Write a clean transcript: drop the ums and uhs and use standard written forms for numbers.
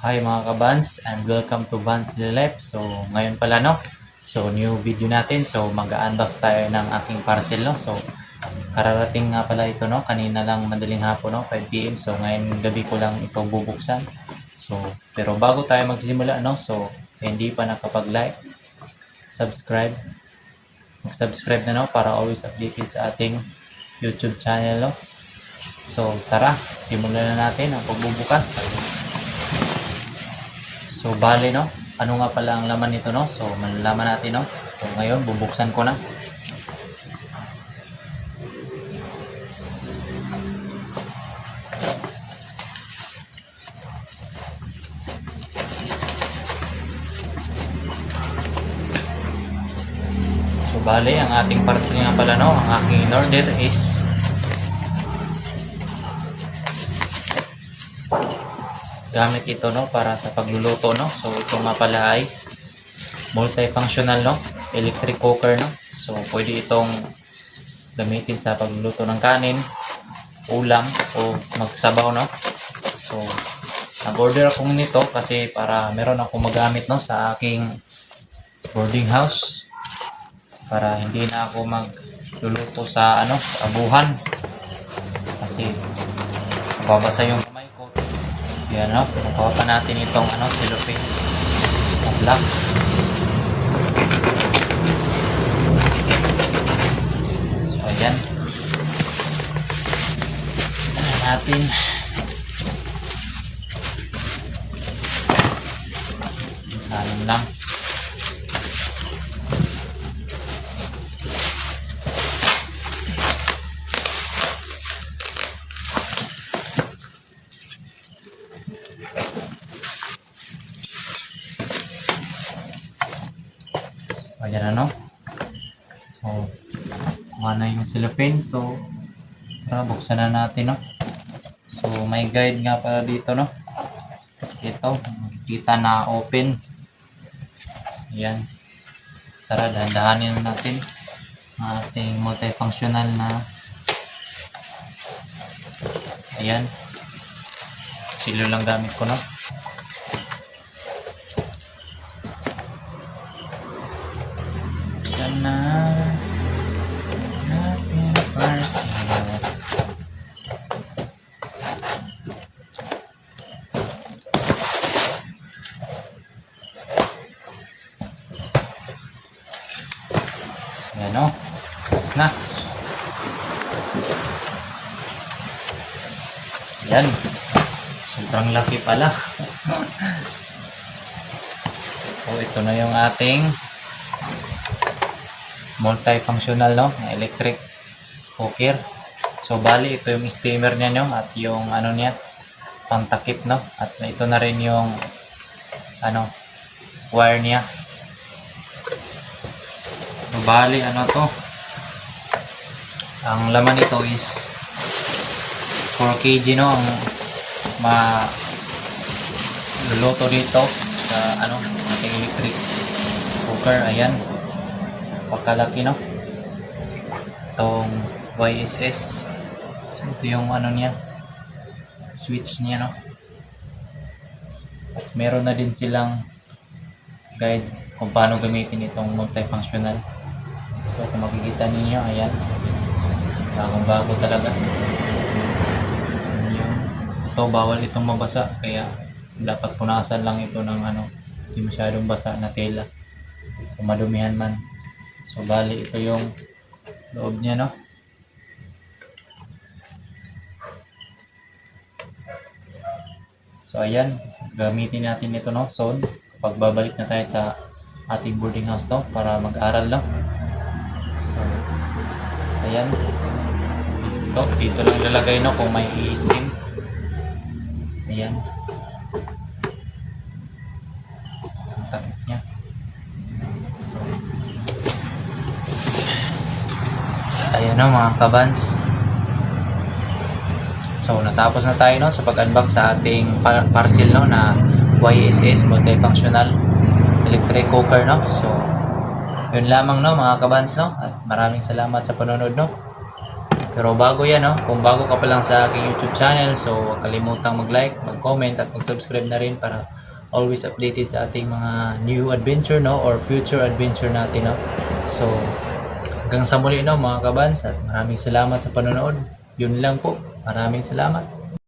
Hi mga kabans and welcome to Vans Daily Life. So ngayon pala no. So new video natin. So mag-unbox tayo ng aking parcel no. So kararating nga pala ito no. Kanina lang madaling hapon no, 5 PM. So ngayon gabi ko lang ito bubuksan. So pero bago tayo magsimula no. So hindi pa nakapag-like, subscribe. Mag-subscribe na no para always updated sa ating YouTube channel no. So tara, simulan na natin ang pagbubukas. So, bale, no? Ano nga pala ang laman nito, no? So, malalaman natin, no? So, ngayon, bubuksan ko na. So, bale, ang ating parcel nga pala, no? Ang aking in-order is gamit ito no para sa pagluluto no. So ito nga pala ay multifunctional no, electric cooker no. So pwede itong gamitin sa pagluluto ng kanin, ulam o magsabaw no. So nag-order ako nito kasi para meron akong magamit no sa aking boarding house para hindi na ako magluluto sa ano, sa abuhan kasi babasa yung kamay ko. Yan no, pinakuha pa natin itong ano, cellophane na black. So ayan. Ayan natin. Ayan lang. Ayan na no. So na yung cellophane. So tara, buksan na natin no. So may guide nga pala dito no. Ito makikita na open. Ayan. Tara, dahan-dahanin natin ang ating multifunctional na ayan, silo lang gamit ko no. Sana natin parcel. Ayan o, tapos na. Ayan, sobrang laki pala. So ito na yung ating multifunctional no, electric cooker. So bali ito yung steamer niya no, at yung ano niya pangtakip no, at ito na rin yung ano wire niya. So bali ano to, ang laman nito is 4 kg no, ang maluluto dito sa ano ating electric cooker. Ayan, pagkalaki no, itong YSS. So ito yung ano niya, switch niya no, at meron na din silang guide kung paano gamitin itong multifunctional. So kung makikita ninyo, ayan, bagong bago talaga. Ito bawal itong mabasa kaya dapat punasan lang ito ng ano, hindi masyadong basa na tela kung madumihan man. So bali ito yung loob niya no. So ayan, gamitin natin ito no soon pag babalik na tayo sa ating boarding house to para mag-aral lang. So ayan, dito lang lalagay no kung may i-steam. Ayan, ang takip niya. So ayan no mga kabans. So natapos na tayo no sa pag-unbox sa ating parcel no na YSS multifunctional electric cooker no. So yun lamang no mga kabans no, at maraming salamat sa panonood no. Pero bago yan, no? Kung bago ka pa lang sa aking YouTube channel, so huwag kalimutang mag-like, mag-comment at mag-subscribe na rin para always updated sa ating mga new adventure, no? Or future adventure natin, no? So, hanggang sa muli, no, mga kabans, at maraming salamat sa panonood. Yun lang po. Maraming salamat.